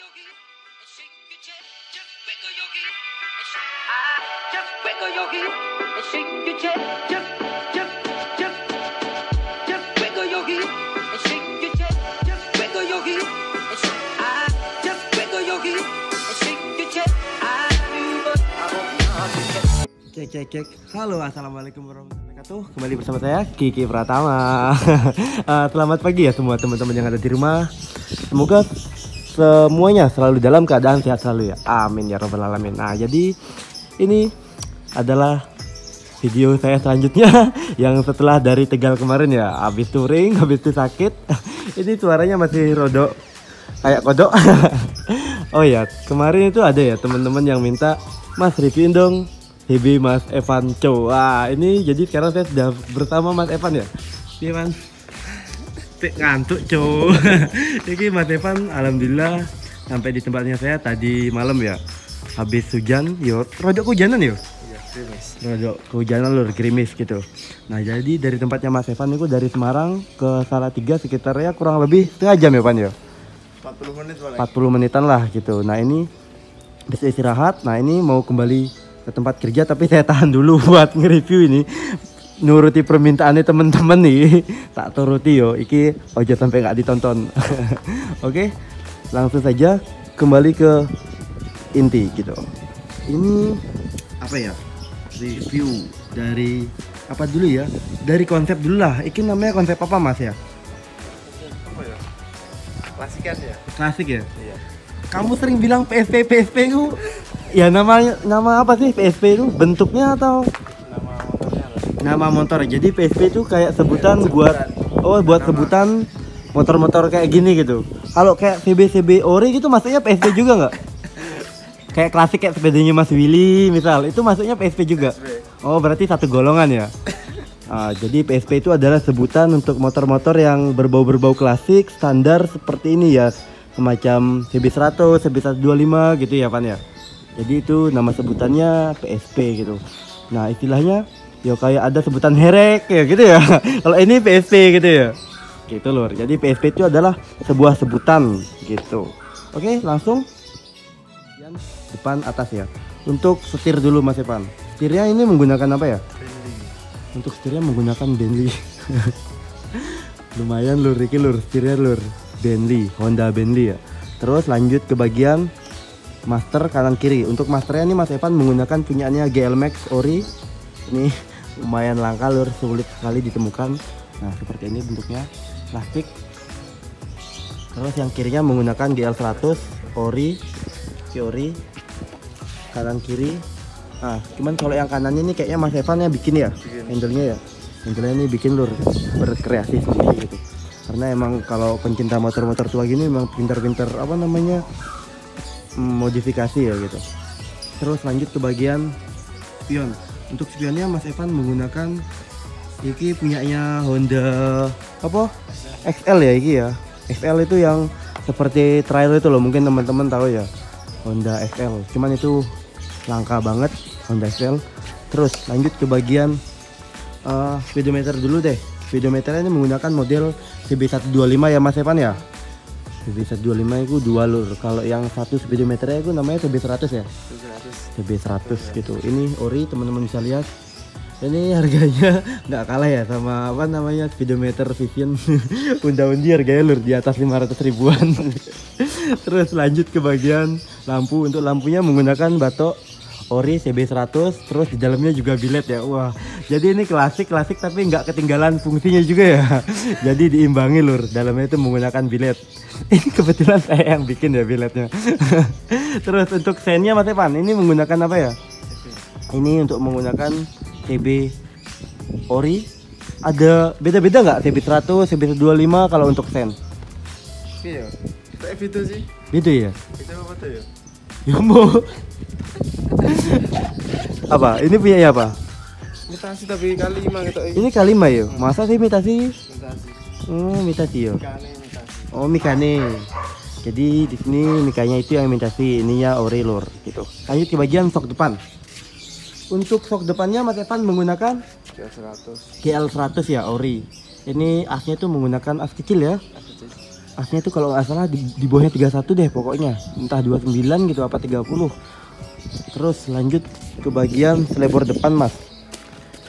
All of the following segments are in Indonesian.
yogi and shake your chest. Just wiggle yogi and just wiggle yogi and shake your chest. Just wiggle yogi and shake your chest. Just wiggle yogi and just wiggle yogi and shake your chest. Cek. Halo, assalamualaikum warahmatullahi wabarakatuh. Kembali bersama saya Kiki Pratama. Selamat pagi ya semua teman-teman yang ada di rumah. Semoga semuanya selalu dalam keadaan sehat selalu ya. Amin ya robbal alamin. Nah, jadi ini adalah video saya selanjutnya yang setelah dari Tegal kemarin ya. Habis touring, habis itu sakit. Ini suaranya masih rodok kayak kodok. Oh ya, kemarin itu ada ya teman-teman yang minta, "Mas, reviewin dong CB Mas Evan Chow." Wah, ini jadi sekarang saya sudah bersama Mas Evan ya. Iya, Mas. Ngantuk, Chow. Ini Mas Evan alhamdulillah sampai di tempatnya saya tadi malam ya. Habis hujan, yo rodok kehujanan yo. Iya, gerimis. Rodok kehujanan lur, gerimis gitu. Nah, jadi dari tempatnya Mas Evan itu dari Semarang ke Salatiga sekitarnya kurang lebih setengah jam ya, Pan ya. 40 menit boleh. 40 menitan lah gitu. Nah, ini bisa istirahat. Nah, ini mau kembali ke tempat kerja tapi saya tahan dulu buat nge-review ini. Nuruti permintaannya teman-teman nih. Tak turuti yo. Iki ojo sampai nggak ditonton. Oke. Langsung saja kembali ke inti gitu. Ini apa ya? Review dari apa dulu ya? Dari konsep dulu lah. Iki namanya konsep apa, Mas ya? Apa ya? Klasikan ya? Klasik ya? Iya. Kamu sering bilang PSP itu ya nama apa sih PSP itu? Bentuknya atau Nama motornya apa? nama motor? Jadi PSP itu kayak sebutan buat sebutan motor-motor kayak gini gitu. Kalau kayak CB ori gitu maksudnya PSP juga nggak? Kayak klasik kayak sepedanya Mas Willy misal, itu maksudnya PSP juga? PSP. Oh, berarti satu golongan ya? Jadi PSP itu adalah sebutan untuk motor-motor yang berbau-berbau klasik standar seperti ini ya, semacam CB100, CB125 gitu ya, Pan ya. Jadi itu nama sebutannya PSP gitu. Nah, istilahnya ya kayak ada sebutan herek ya gitu ya. Kalau ini PSP gitu ya. Gitu loh. Jadi PSP itu adalah sebuah sebutan gitu. Oke, langsung depan atas ya. Untuk setir dulu Mas Evan. Setirnya ini menggunakan apa ya? Bentley. Untuk setirnya menggunakan Bentley. Lumayan lur, iki lur, setirnya lur. Bentley, Honda Bentley ya. Terus lanjut ke bagian master kanan kiri. Untuk masternya ini Mas Evan menggunakan punyaannya GL Max Ori. Ini lumayan langka lur, sulit sekali ditemukan. Nah, seperti ini bentuknya, plastik. Terus yang kirinya menggunakan GL100 Ori, Ori kanan kiri. Nah, cuman kalau yang kanannya ini kayaknya Mas Evan yang bikin ya, handle-nya ya. Handle-nya ini bikin lur, berkreasi sendiri gitu. Karena emang kalau pencinta motor-motor tua gini memang pintar-pintar apa namanya modifikasi ya gitu. Terus lanjut ke bagian spion. Untuk spionnya Mas Evan menggunakan iki punyanya Honda apa? XL ya iki ya. XL itu yang seperti trail itu loh, mungkin teman-teman tahu ya. Honda XL. Cuman itu langka banget Honda XL. Terus lanjut ke bagian speedometer dulu deh. Speedometernya ini menggunakan model CB125 ya Mas Evan ya. CB125 itu dua lur. Kalau yang satu speedometernya itu namanya CB100 ya. 700. CB100 gitu. Ini ori teman-teman bisa lihat. Ini harganya nggak kalah ya sama apa namanya speedometer Vision. Undi harganya lur di atas 500 ribuan. Terus lanjut ke bagian lampu. Untuk lampunya menggunakan batok ori CB100. Terus di dalamnya juga bilet ya. Wah, jadi ini klasik tapi nggak ketinggalan fungsinya juga ya. Jadi diimbangi lur. Dalamnya itu menggunakan bilet. Ini kebetulan saya yang bikin ya biletnya. Terus untuk sennya Mas Evan ini menggunakan apa ya? Ini untuk menggunakan CB ori. Ada beda-beda nggak CB100, CB125 kalau untuk sen? Iya. Kayak video sih. Beda ya? Itu apa tuh ya? Yombo. Apa? Ini punya ya apa? Imitasi tapi kali 5 gitu. Ini K5 ya? Masa sih imitasi? Imitasi. Imitasi ya. Mikane imitasi. Oh, Mikane. Jadi di sini Mikanya itu yang imitasi, ininya ori lur gitu. Lanjut ke bagian sok depan. Untuk sok depannya Mas Evan menggunakan GL100. GL100 ya ori. Ini asnya tuh menggunakan as kecil ya. aslinya itu kalau nggak salah di bawahnya 31 deh pokoknya, entah 29 gitu apa 30. Terus lanjut ke bagian selebor depan mas.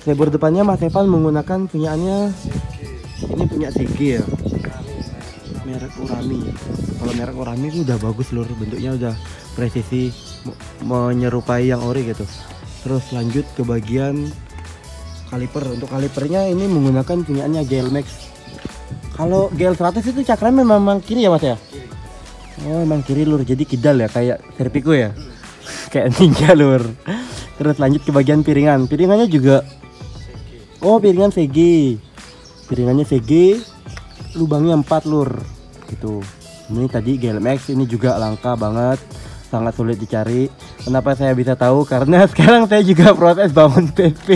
Selebor depannya Mas Evan menggunakan punyaannya, ini punya CG ya, merek Urami. Kalau merek Urami itu udah bagus lur, bentuknya udah presisi menyerupai yang ori gitu. Terus lanjut ke bagian kaliper. Untuk kalipernya ini menggunakan punyaannya GL Max. Kalau GL 100 itu cakramnya memang kiri ya mas ya? Oh memang kiri lur, jadi kidal ya kayak Serpico ya. Kayak ninja lur. Terus lanjut ke bagian piringan. Piringannya juga piringan CG. Piringannya CG, lubangnya 4 lur. Gitu. Ini tadi GL Max, ini juga langka banget, sangat sulit dicari. Kenapa saya bisa tahu? Karena sekarang saya juga proses bangun PP.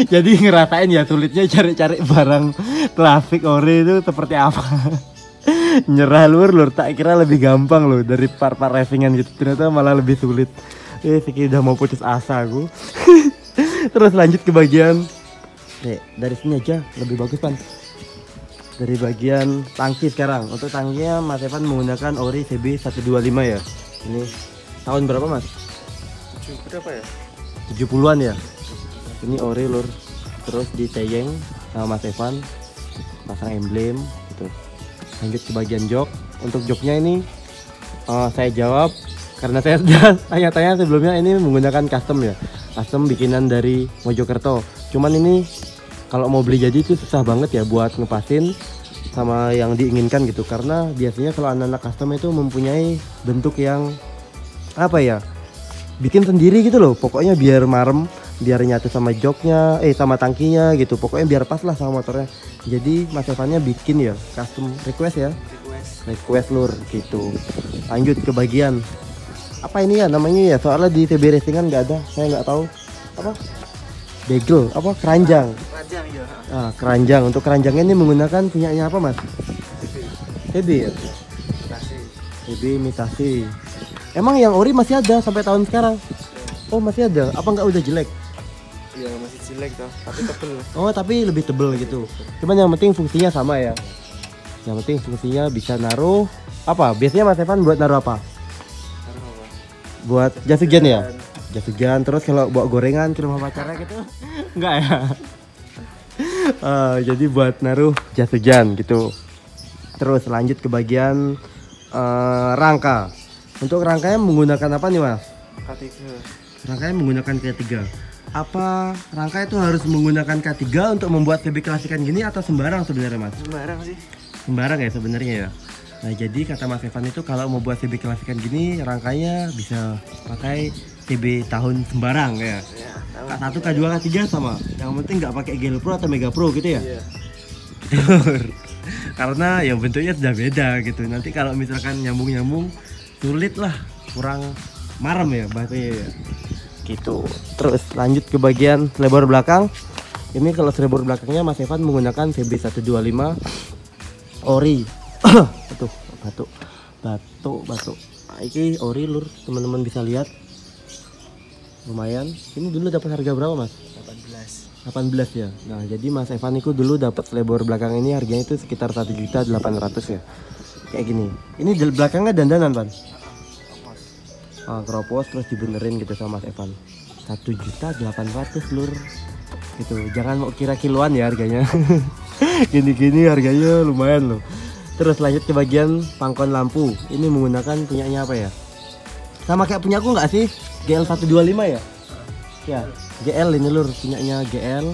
Jadi ngerasain ya sulitnya cari-cari barang klasik ori itu seperti apa. Nyerah lur, tak kira lebih gampang loh dari part-part racingan gitu, ternyata malah lebih sulit. Sikit udah mau putus asa aku. Terus lanjut ke bagian dari sini aja lebih bagus pan. Dari bagian tangki sekarang. Untuk tangkinya Mas Evan menggunakan ori CB 125 ya. Ini tahun berapa mas? Berapa ya? 70-an ya. Ini ori lur. Terus diteyeng sama Mas Evan, pasang emblem gitu. Lanjut ke bagian jok. Untuk joknya ini saya jawab karena saya sudah tanya-tanya sebelumnya, ini menggunakan custom ya. Custom bikinan dari Mojokerto. Cuman ini kalau mau beli jadi itu susah banget ya buat ngepasin sama yang diinginkan gitu, karena biasanya kalau anak-anak custom itu mempunyai bentuk yang apa ya, bikin sendiri gitu loh, pokoknya biar marem, biar nyatu sama joknya, sama tangkinya gitu, pokoknya biar pas lah sama motornya. Jadi Mas Evannya bikin ya custom request ya, request lur gitu. Lanjut ke bagian apa ini ya namanya ya, soalnya di TB Racingan nggak ada, saya nggak tahu apa, bagel apa, keranjang. Keranjang. Untuk keranjangnya ini menggunakan punyanya apa mas? TB ya? TB imitasi. Emang yang ori masih ada sampai tahun sekarang? Oh masih ada, apa nggak udah jelek? Iya masih jelek toh, tapi tebel. Oh tapi lebih tebel gitu. Cuman yang penting fungsinya sama ya. Yang penting fungsinya bisa naruh apa? Biasanya Mas Evan buat naruh apa? Buat jas hujan ya? Jas hujan. Terus kalau bawa gorengan ke rumah pacarnya gitu? Enggak ya? Jadi buat naruh jas hujan gitu. Terus lanjut ke bagian rangka. Untuk rangkanya menggunakan apa nih mas? K3. Rangkanya menggunakan K3. Apa rangka itu harus menggunakan K3 untuk membuat CB klasikan gini atau sembarang sebenarnya mas? Sembarang sih. Sembarang ya sebenarnya ya. Nah jadi kata Mas Evan itu kalau mau buat CB klasikan gini rangkanya bisa pakai CB tahun sembarang ya. K1, K2, K3 sama. Yang penting nggak pakai Gel Pro atau Mega Pro gitu ya. Iya. Karena yang bentuknya sudah beda gitu. Nanti kalau misalkan nyambung-nyambung sulit lah, kurang marem ya bahasanya ya. Gitu. Terus lanjut ke bagian selebor belakang. Ini kalau selebor belakangnya Mas Evan menggunakan CB 125 ori. Batuk. Nah, ini ori lur, teman-teman bisa lihat. Lumayan. Ini dulu dapat harga berapa mas? 18 ya. Nah jadi Mas Evan itu dulu dapat selebor belakang ini harganya itu sekitar 1.800.000 ya. Kayak gini. Ini di belakangnya dandanan pan. Kropos terus dibenerin gitu sama Mas Evan. 1.800.000 lur. Gitu. Jangan mau kira kiloan ya harganya. Gini-gini harganya lumayan loh. Terus lanjut ke bagian pangkon lampu. Ini menggunakan punyanya apa ya? Sama kayak punyaku nggak sih? GL 125 ya? Ya, GL ini lur, punyanya GL.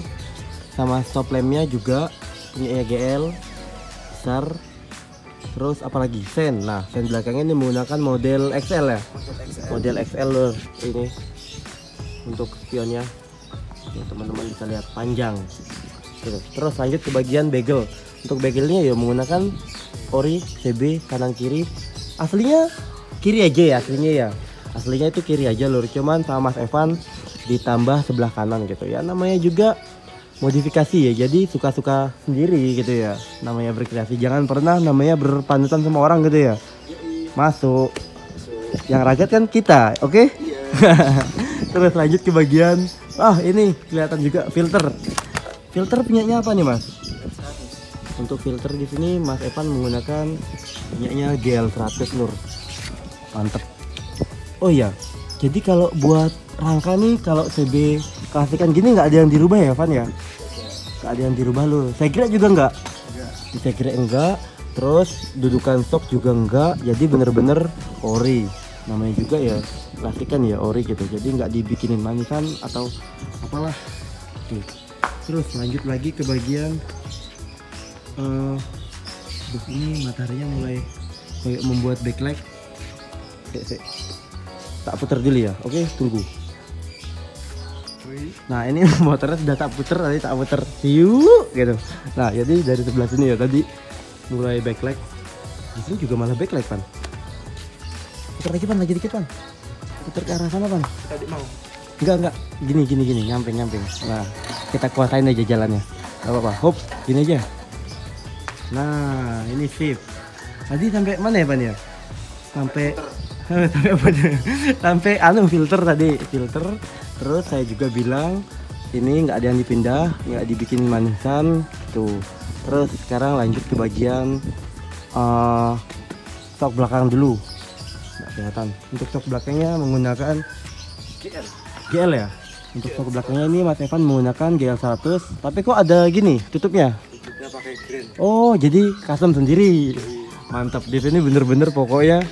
Sama stop lampnya juga punyanya GL besar. Terus apalagi sen. Nah, sen belakangnya ini menggunakan model XL ya. Model XL lur ini. Untuk spionnya. Teman-teman bisa lihat panjang. Terus lanjut ke bagian bagel. Untuk bagelnya ya menggunakan ori CB kanan kiri. Aslinya kiri aja ya aslinya ya. Aslinya itu kiri aja lur. Cuman sama Mas Evan ditambah sebelah kanan gitu ya. Namanya juga modifikasi ya. Jadi suka-suka sendiri gitu ya. Namanya berkreasi. Jangan pernah namanya berpanutan sama orang gitu ya. Masuk. Yang ragat kan kita, oke? Terus lanjut ke bagian ini kelihatan juga filter. Filter punyanya apa nih mas? Untuk filter di sini Mas Evan menggunakan minyaknya GL100 lur. Mantep. Oh iya, jadi kalau buat rangka nih, kalau CB klasikan gini nggak ada yang dirubah ya Van ya? Nggak ada yang dirubah lur. Saya kira juga nggak. Saya kira enggak. Terus dudukan stok juga enggak. Jadi bener-bener ori. Namanya juga ya klasikan ya, ori gitu. Jadi nggak dibikinin manisan atau apalah. Tuh. Terus lanjut lagi ke bagian ini mataharinya mulai kayak membuat backlight. Tak putar dulu ya. Oke, tunggu. Nah, ini motornya sudah tak putar, tadi tak putar. Yuk, gitu. Nah, jadi dari sebelah sini ya tadi mulai backlight. Di sini juga malah backlight, Pan. Putar lagi, Pan, lagi dikit, Pan. Putar ke arah sana, Pan. Tadi mau. Enggak. Gini, nyamping. Nah, kita kuasain aja jalannya. Gak apa-apa. Hop, gini aja. Nah, ini sip. Tadi sampai mana ya, Pan ya? Sampai apa? Sampai filter tadi, filter. Terus saya juga bilang ini nggak ada yang dipindah, nggak dibikin manisan tuh. Terus sekarang lanjut ke bagian stok belakang dulu. Nggak kelihatan. Untuk stok belakangnya menggunakan GL ya. Untuk stok belakangnya ini Mas Evan menggunakan GL100. Tapi kok ada gini tutupnya? Tutupnya pakai green. Oh, jadi custom sendiri. Mantap. Di sini bener-bener pokoknya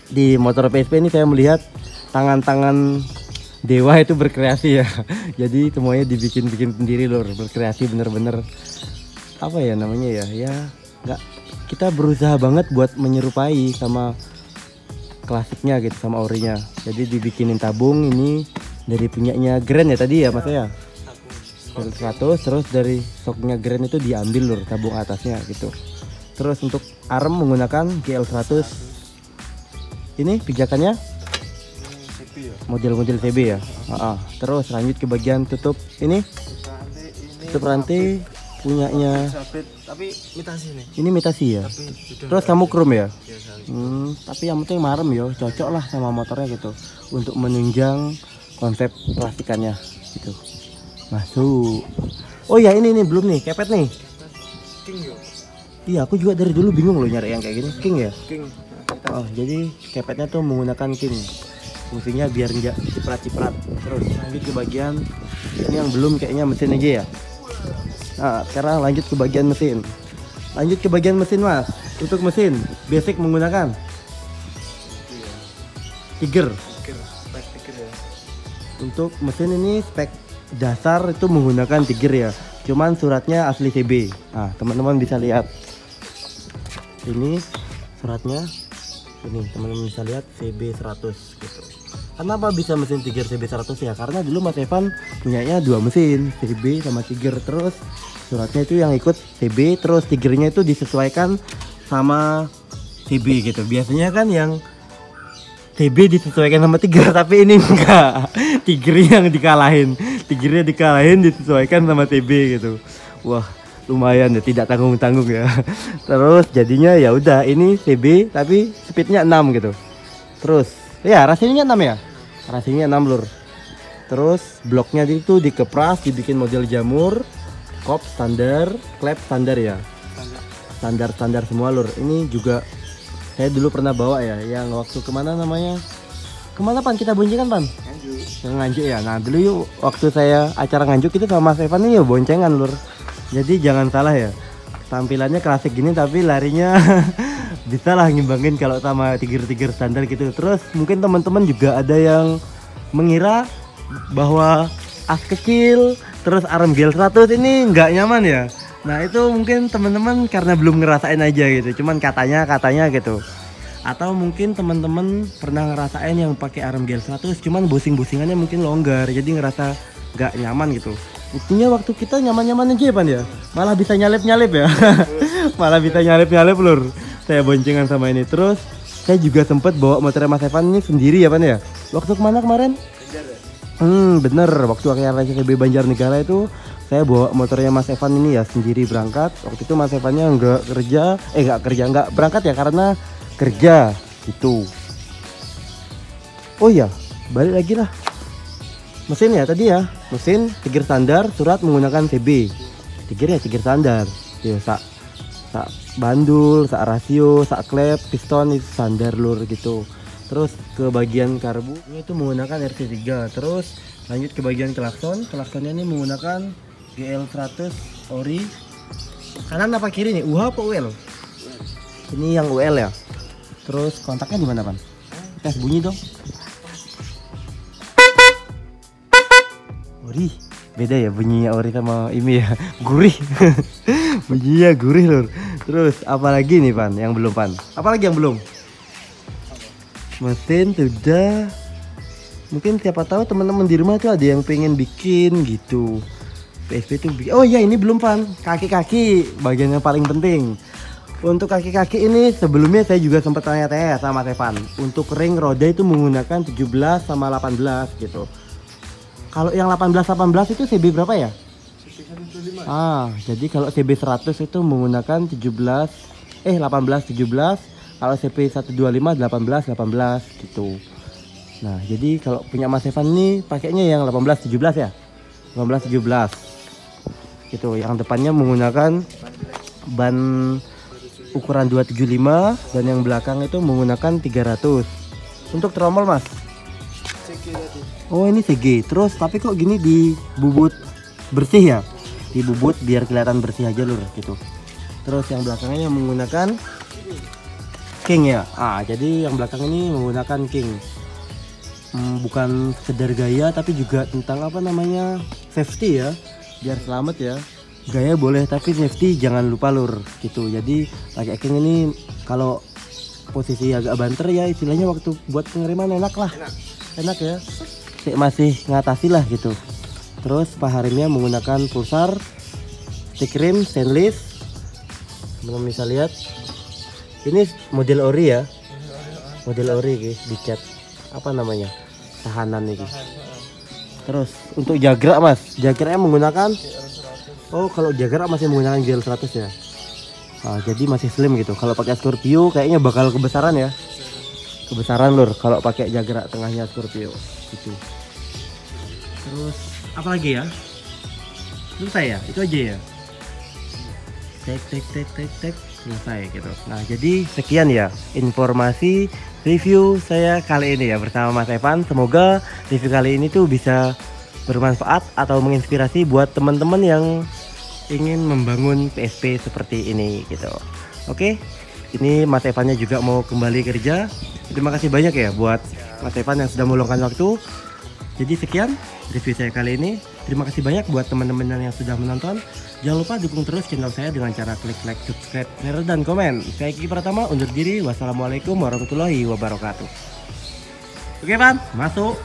di motor PSP ini saya melihat tangan-tangan dewa itu berkreasi ya. Jadi semuanya dibikin sendiri lor, berkreasi bener-bener apa ya namanya ya? Ya nggak, kita berusaha banget buat menyerupai sama klasiknya gitu, sama orinya. Jadi dibikinin tabung ini dari punyanya Grand ya tadi ya Mas ya. 100, terus dari stoknya Grand itu diambil lur tabung atasnya gitu. Terus untuk arm menggunakan GL100. Ini pijakannya model-model CB ya. Terus lanjut ke bagian tutup ini. Tutup rantai punyanya. Tapi imitasi nih. Ini imitasi ya. Terus kamu chrome ya. Tapi yang penting marem ya, cocok lah sama motornya gitu. Untuk menunjang konsep plastikannya gitu. Masuk. Oh ya ini belum nih, kepet nih. King yo. Iya, aku juga dari dulu bingung loh nyari yang kayak gini. King ya. King. Oh, jadi kepetnya tuh menggunakan king. Fungsinya biar nggak ciprat-ciprat. Terus lanjut ke bagian ini yang belum kayaknya mesin aja ya. Nah, sekarang lanjut ke bagian mesin. Lanjut ke bagian mesin Mas. Untuk mesin basic menggunakan Tiger. Ya. Untuk mesin ini spek dasar itu menggunakan Tiger ya. Cuman suratnya asli CB. Nah, teman-teman bisa lihat. Ini suratnya. Ini teman-teman bisa lihat CB100 gitu. Kenapa bisa mesin Tiger CB100 ya? Karena dulu Mas Evan punyanya dua mesin, CB sama Tiger. Terus suratnya itu yang ikut CB, terus Tigernya itu disesuaikan sama CB gitu. Biasanya kan yang CB disesuaikan sama Tiger, tapi ini enggak. Tiger yang dikalahin. Tigernya dikalahin disesuaikan sama CB gitu. Wah, lumayan ya, tidak tanggung-tanggung ya. Terus jadinya ya udah ini CB tapi speednya 6 gitu. Terus ya rasinya 6 ya. Rasinya 6 lur. Terus bloknya itu dikepras, dibikin model jamur, kop standar, klep standar ya. Standar semua lur. Ini juga saya dulu pernah bawa ya, yang waktu kemana namanya? Kemana Pan kita boncengan Pan? Nganjuk ya. Nah dulu yuk waktu saya acara nganjuk itu sama Mas Evan ini ya boncengan lur. Jadi jangan salah ya, tampilannya klasik gini tapi larinya bisa lah ngimbangin kalau sama Tiger standar gitu. Terus mungkin teman-teman juga ada yang mengira bahwa as kecil terus arm GL100 ini nggak nyaman ya. Nah itu mungkin teman-teman karena belum ngerasain aja gitu, cuman katanya gitu. Atau mungkin teman-teman pernah ngerasain yang pakai arm GL100 cuman busing-busingannya mungkin longgar, jadi ngerasa nggak nyaman gitu. Buktinya waktu kita nyaman-nyaman aja ya Pan ya, malah bisa nyalip-nyalip ya. Malah bisa nyalip-nyalip lur. Saya boncengan sama ini. Terus saya juga sempat bawa motor Mas Evan ini sendiri ya Pan ya. Waktu kemana kemarin? Bener, waktu akhirnya CB Banjarnegara itu saya bawa motornya Mas Evan ini ya sendiri berangkat. Waktu itu Mas Evannya nggak berangkat ya karena kerja gitu. Oh iya, balik lagi lah. Mesin ya tadi ya, mesin Tiger standar, surat menggunakan CB. Tiger ya Tiger standar biasa. sak bandul, sak rasio, sak klep, piston itu standar lur gitu. Terus ke bagian karbu ini itu menggunakan RC3. Terus lanjut ke bagian klakson. Klaksonnya ini menggunakan GL100 ori. Kanan apa kiri nih? UH apa UL? Ini yang UL ya. Terus kontaknya di mana, Pan? Tes bunyi dong. Ori. Beda ya bunyinya ori sama ini ya. Gurih. Bunyinya gurih lur. Terus apalagi nih, Pan? Yang belum, Pan? Apalagi yang belum? Mesin sudah. Mungkin siapa tahu teman-teman di rumah tuh ada yang pengen bikin gitu. PSP tuh oh iya, ini belum, Pan. Kaki-kaki bagian yang paling penting. Untuk kaki-kaki ini sebelumnya saya juga sempat tanya-tanya sama Evan. Untuk ring roda itu menggunakan 17 sama 18 gitu. Kalau yang 18 itu CB berapa ya? Jadi kalau CB 100 itu menggunakan 18 17. Kalau CP 125 18 gitu. Nah, jadi kalau punya Mas Evan ini pakainya yang 18 17 ya. 18 17. Gitu. Yang depannya menggunakan ban ukuran 275 dan yang belakang itu menggunakan 300. Untuk tromol, Mas. Oh, ini CG. Terus tapi kok gini dibubut bersih ya? Dibubut biar kelihatan bersih aja lur gitu. Terus yang belakangnya menggunakan King ya. Jadi yang belakang ini menggunakan King. Bukan sekedar gaya tapi juga tentang apa namanya? Safety ya. Biar selamat ya. Gaya boleh tapi safety jangan lupa lur gitu. Jadi pakai King ini kalau posisi agak banter ya istilahnya waktu buat pengiriman enak lah. Enak ya. Masih ngatasi lah gitu. Terus paha remnya menggunakan pulsar, stick rim stainless. Belum bisa lihat. Ini model ori ya. Model ori guys, dicat apa namanya? Tahanan nih. Terus untuk jagrak, Mas. Jagraknya menggunakan kalau jagrak masih menggunakan GL100 ya. Jadi masih slim gitu. Kalau pakai Scorpio kayaknya bakal kebesaran ya. Kebesaran lur kalau pakai jagrak tengahnya Scorpio gitu. Terus apa lagi ya? Selesai ya? Itu aja ya. Tek selesai gitu. Nah, jadi sekian ya informasi review saya kali ini ya bersama Mas Evan. Semoga review kali ini tuh bisa bermanfaat atau menginspirasi buat teman-teman yang ingin membangun PSP seperti ini gitu. Oke. Ini Mas Evannya juga mau kembali kerja. Terima kasih banyak ya buat Mas Evan yang sudah meluangkan waktu. Jadi sekian review saya kali ini. Terima kasih banyak buat teman-teman yang sudah menonton. Jangan lupa dukung terus channel saya dengan cara klik like, subscribe, share, dan komen. Saya Kiki Pratama undur diri. Wassalamualaikum warahmatullahi wabarakatuh. Oke, Pan, masuk.